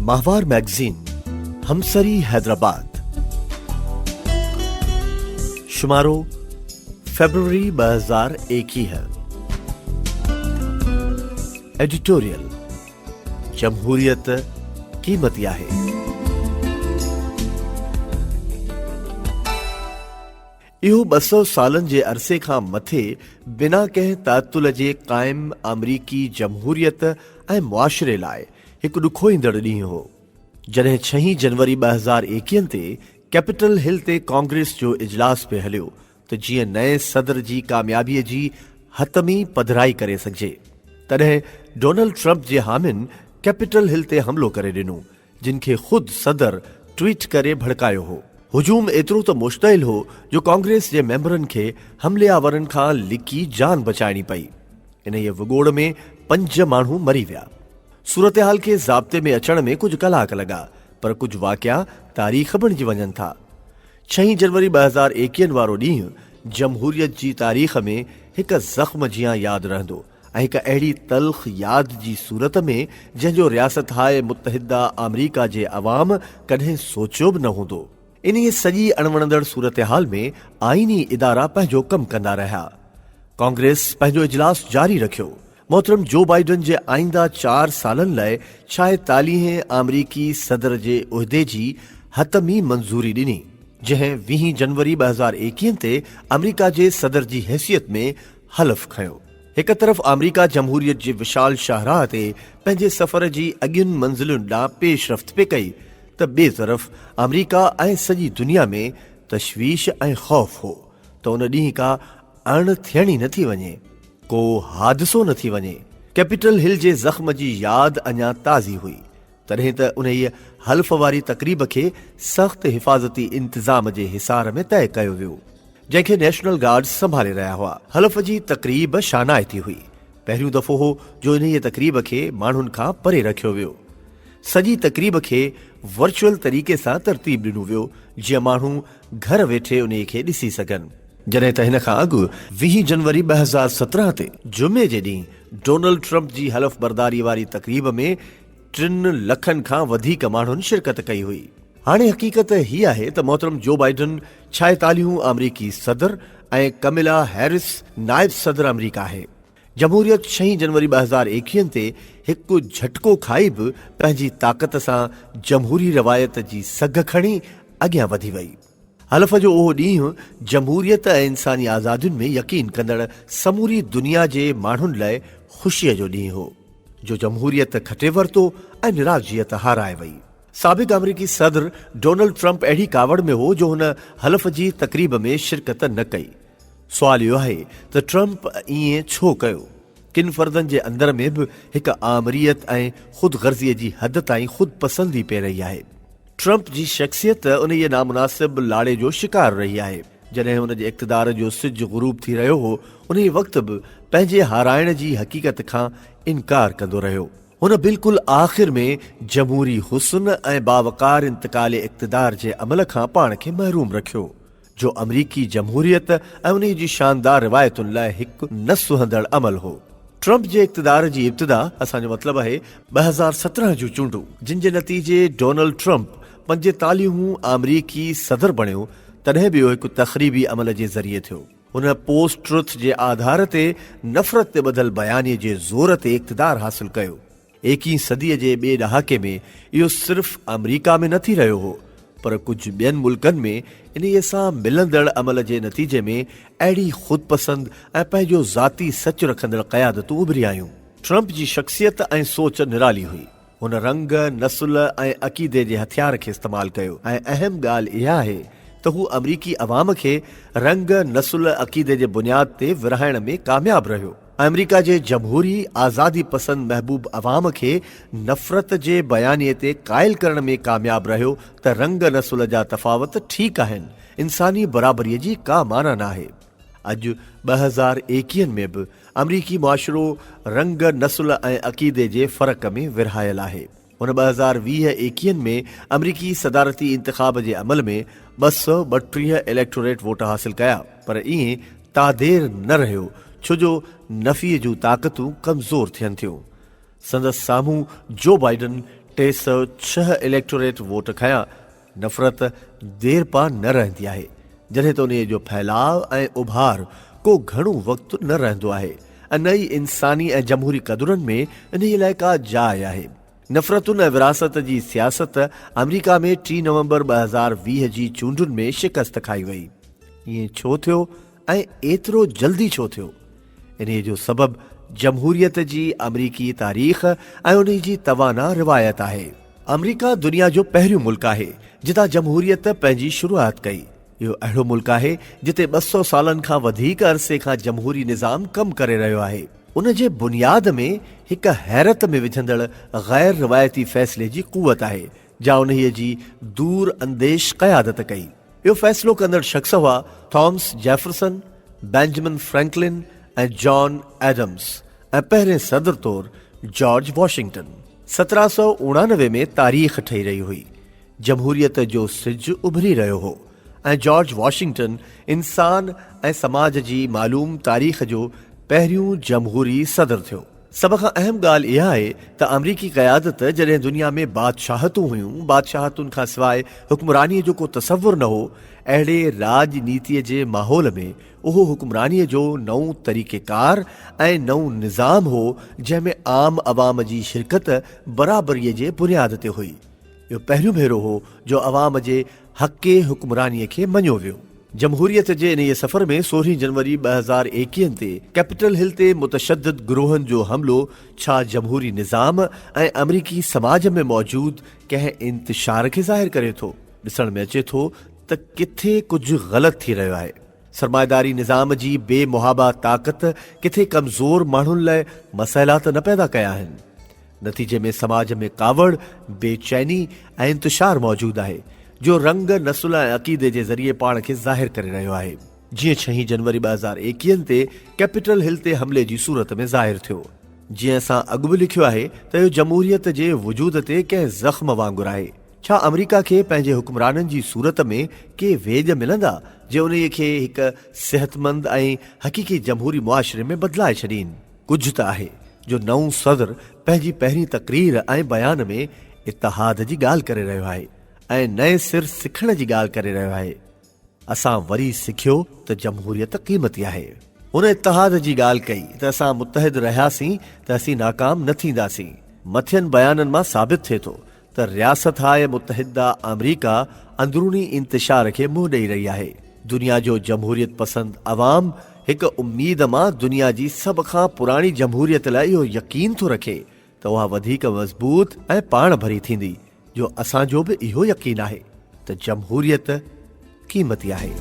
माहवार magazine, हमसरी Hyderabad. शुमारो February 2021 है। Editorial, जमहूरियत कीमती आहे। इहो 200 सालन जे अरसे खां मथे बिना कंहिं तातुल जे क़ाइम अमरीकी जमहूरियत ऐं मुआशरे लाइ हिकु ॾुखो ईंदड़ ॾींहुं हो, जॾहिं 6 जनवरी 2021 ते कैपिटल हिल ते कांग्रेस जो इजलास पे हलियो त जीअं नए सदर जी कामयाबीअ जी हतमी पधराई करे सघिजे। तॾहिं डोनाल्ड ट्रंप जे हामिन कैपिटल हिल ते हमलो करे ॾिनो, जिन खे ख़ुदि सदर ट्वीट करे भड़कायो हो। हुजूम एतिरो त मुश्तइल हो जो कांग्रेस जे मेंबरनि खे हमले आवरनि खां लिकी जान बचाइणी पई। इन जे विगोड़ में 5 माण्हू मरी विया। सूरतहाल खे ज़ाब्ते में अचण में कुछ कलाक लॻा, पर कुछ वाक़िया तारीख़ बणिजी वञनि था। 6 जनवरी 2021 वारो ॾींहुं जमहूरियत जी तारीख़ में हिकु ज़ख़्म जियां यादि रहंदो ऐं हिकु अहिड़ी तल्ख़ यादि जी सूरत में जंहिंजो रियासतहाए मुतहिदा अमरीका जे अवाम कॾहिं सोचियो बि न हूंदो। इन सॼी अणवणंदड़ सूरतहाल में आईनी इदारा पंहिंजो कमु कंदा रहिया। कांग्रेस पंहिंजो इजलास जारी रखियो। मोहतरम जो बाइडन जे आईंदा 4 सालनि लाइ 46 अमरीकी सदर जे उहिदे जी हतमी मंज़ूरी ॾिनी, जंहिं 20 जनवरी 2021 ते अमरीका जे सदर जी हैसियत में हलफ़ खयो। हिक तरफ़ अमरीका जमहूरियत जे विशाल शाहराह ते पंहिंजे सफ़र जी अॻियुनि मंज़िलुनि ॾांहुं पेशरफ़्त पे कई, त ॿिए तरफ़ अमरीका ऐं सॼी दुनिया में तशवीश ऐं ख़ौफ़ हो त उन ॾींहुं का अण थियणी न थी वञे, को हादिसो न थी वञे। कैपिटल हिल जे ज़ख़्म जी यादि अञा ताज़ी हुई। तॾहिं त उन हल्फ़ वारी तक़रीब खे सख़्त हिफ़ाज़ती इंतिज़ाम जे हिसार में तय कयो वियो, जंहिंखे नेशनल गार्ड संभाले रहिया हुआ। हल्फ़ जी तक़रीब शानाइती हुई। पहिरियों दफ़ो हो जो इन तक़रीब खे माण्हुनि खां परे रखियो वियो। सॼी तक़रीब खे वर्चुअल तरीक़े सां तरतीब ॾिनो वियो, जीअं माण्हू घर वेठे उन खे ॾिसी सघनि। जॾहिं त हिन खां अॻु 20 जनवरी 2017 ते जुमे जे ॾींहुं डोनाल्ड ट्रंप जी हलफ़ बरदारी वारी तक़रीब में 3 लखनि खां वधीक माण्हुनि शिरकत कई हुई। हाणे हक़ीक़त हीअ आहे त मोहतरम जो बाइडन 46 अमरीकी सदर ऐं कमिला हैरिस नायब सदर अमरीका आहे। जमहूरियत 6 जनवरी 2021 ते हिकु झटको खाई बि पंहिंजी ताक़त सां जमहूरी रवायत जी सघ खणी अॻियां वधी वई। हलफ़ जो उहो ॾींहुं जमहूरियत ऐं इंसानी आज़ादियुनि में यकीन कंदड़ समूरी दुनिया जे माण्हुनि लाइ ख़ुशीअ जो ॾींहुं हो, जो जमहूरियत खटे वरितो ऐं निराज़ियत हाराए वई। साबिक़ अमरीकी सदर डोनाल्ड ट्रंप अहिड़ी कावड़ में हो जो हुन हलफ़ जी तक़रीब में शिरकत न कई। सुवाल इहो आहे त ट्रंप ईअं छो कयो। किन फ़र्दनि जे अंदर में बि हिकु आमरीयत ऐं ख़ुदि गर्ज़ीअ जी हद ताईं ख़ुदि पसंदी पे रही आहे। ट्रंप जी शख़्सियत उन जे नामुनासिब लाड़े जो शिकार रही आहे। जॾहिं हुन जे इक़्तिदार जो सिज ग़ुरूब थी रहियो हो, उन वक़्तु बि पंहिंजे हाराइण जी हक़ीक़त खां इनकार कंदो रहियो। हुन बिल्कुलु आख़िर में जमहूरी हुस्न ऐं बावकार इंतकाल इक़्तिदार जे अमल खां पाण खे महरूम रखियो, जो अमरीकी जमहूरियत ऐं उन जी शानदार रिवायतुनि लाइ हिकु न सुहंदड़ अमल हो। ट्रंप जे इक़्तिदार जी इब्तिदा, असांजो मतिलबु आहे 2017 जूं चूंडूं, जिन जे नतीजे डोनाल्ड ट्रंप 45 अमरीकी सदर बणियो, तॾहिं बि इहो हिकु तख़रीबी अमल जे ज़रिए थियो। हुन पोस्ट ट्रुथ जे आधार ते नफ़रत ते ॿधल बयानीअ जे ज़ोर ते इक़्तिदार हासिल कयो। 21 सदीअ जे ॿिए ॾहाके में इहो सिर्फ़ अमरीका में न थी रहियो हो, पर कुझु ॿियनि मुल्कनि में इन सां मिलंदड़ अमल जे नतीजे में अहिड़ी ख़ुदपसंद ऐं पंहिंजो ज़ाती सच रखंदड़ क़यादतूं उभरी आयूं। ट्रंप जी शख़्सियत ऐं सोच निराली हुई। हुन रंग, नस्ल ऐं अक़ीदे जे हथियार खे इस्तेमालु कयो ऐं अहम ॻाल्हि इहा आहे त हू अमरीकी अवाम खे रंग, नस्ल, अक़ीदे जे बुनियाद ते विरहाइण में कामयाबु रहियो। अमरीका जे जमहूरी आज़ादी पसंद महबूब अवाम खे नफ़रत जे बयानीअ ते क़ाइल करण में कामयाबु रहियो त रंग, नस्ल जा तफ़ावत ठीकु आहिनि, इंसानी बराबरीअ जी का माना न आहे। अॼु 2021 में बि अमरीकी मुआशिरो रंग, नस्ल ऐं अक़ीदे जे फ़र्क़ में विरहायल आहे। हुन 2020-21 में अमरीकी सदारती इंतिखाब जे अमल में 232 इलेक्टोरेट वोट हासिल कया, पर ईअं तादेर न रहियो, छो जो नफ़ीअ जूं ताक़तूं कमज़ोर थियनि थियूं। संदसि साम्हूं जो बाइडन 306 इलेक्टोरेट वोट खयां नफ़रत देर पा न रहंदी आहे, जॾहिं त उन जो फैलाव ऐं उभार को घणो वक़्तु न रहंदो आहे ऐं न ई इंसानी ऐं जमहूरी क़दुरनि में इन लाइ का जाइ आहे। नफ़रतुनि ऐं विरासत जी सियासत अमरीका में 3 नवंबर 2020 जी चूंडुनि में शिकस्त खाई वई। ईअं छो थियो ऐं एतिरो जल्दी छो थियो? इन जो सबबु जमहूरियत जी अमरीकी तारीख़ ऐं उन जी तवाना रिवायत आहे। अमरीका दुनिया जो पहिरियों मुल्क आहे जितां जमहूरियत पंहिंजी शुरूआत कई। इहो अहिड़ो मुल्क आहे जिते 200 सालनि खां वधीक अरसे खां जमहूरी निज़ाम कमु करे रहियो आहे। उन जे बुनियाद में हिकु हैरत में विझंदड़ गैर रिवायती फ़ैसिले जी क़ुवत आहे, जा उन्हीअ जी दूर अंदेश क़यादत कई। इहो फ़ैसिलो कंदड़ शख़्स हुआ थॉमस जेफरसन, बेंजामिन फ्रैंकलिन ऐं जॉन एडम्स ऐं पहिरें सदर तौरु जॉर्ज वॉशिंगटन। 1789 में तारीख़ ठही रही हुई, जमहूरियत जो सिज उभरी रहियो हो ऐं जॉर्ज वॉशिंगटन इंसान ऐं समाज जी मालूम तारीख़ जो पहिरियों जमहूरी सदर थियो। सभ खां अहम ॻाल्हि इहा आहे त अमरीकी क़यादत जॾहिं दुनिया में बादशाहतूं हुयूं, बादशाहतुनि खां सवाइ हुक्मरानीअ जो को तसवुर न हो, अहिड़े राजनीतिअ जे माहौल में उहो हुक्मरानीअ जो नओं तरीक़ेकार ऐं नओं निज़ाम हो जंहिं में आम अवाम जी शिरकत बराबरीअ जे बुनियाद ते हुई। इहो पहिरियों भेरो हो जो अवाम जे हक़े हुक्मरानीअ खे मञियो वियो। जमहूरियत जे इन सफ़र में 16 जनवरी 2021 ते कैपिटल हिल ते मुतशद्दिद गिरोहनि जो हमिलो छा जमहूरी निज़ाम ऐं अमरीकी समाज में मौजूद कंहिं इंतिशार खे ज़ाहिर करे थो? ॾिसण में अचे थो त किथे कुझु ग़लति थी रहियो आहे। सरमाएदारी निज़ाम जी बेमुहाबा ताक़त किथे कमज़ोर माण्हुनि लाइ मसइलात न पैदा कया आहिनि। नतीजे में समाज में कावड़, बेचैनी ऐं इंतिशार मौजूदु आहे जो रंग, नस्ल ऐं अक़ीदे जे ज़रिए पाण खे ज़ाहिर करे रहियो आहे, जीअं 6 जनवरी 2021 ते कैपिटल हिल ते हमले जी सूरत में ज़ाहिर थियो। जीअं असां अॻु बि लिखियो आहे त इहो जमहूरियत जे वजूद ते कंहिं ज़ख़्म वांगुरु आहे। छा अमरीका खे पंहिंजे हुक्मराननि जी सूरत में के वेज मिलंदा जे उन खे हिकु सिहतमंद ऐं हक़ीक़ी जमहूरी मुआशिरे में बदिलाए छॾीनि? कुझु त आहे जो नओं सदर पंहिंजी पहिरीं तक़रीर ऐं बयान में इतिहाद जी ॻाल्हि करे रहियो आहे ऐं नए सिर सिखण जी ॻाल्हि करे रहियो आहे। असां वरी सिखियो त जमहूरियत क़ीमती आहे। उन इतिहाद जी ॻाल्हि कई त असां मुतहिद रहियासीं त असीं नाकाम न थींदासीं। मथियनि बयाननि मां साबित थिए थो त रियासत-ए मुतहिदा अमरीका अंदरूनी इंतिशार खे मुंहुं ॾेई रही आहे। दुनिया जो जमहूरियत पसंद अवाम हिकु उम्मीद मां दुनिया जी सभ खां पुराणी जमहूरियत लाइ इहो यकीन थो रखे त उहा वधीक मज़बूत ऐं पाण भरी थींदी, जो असांजो बि इहो यकीन आहे त जमहूरियत क़ीमती आहे।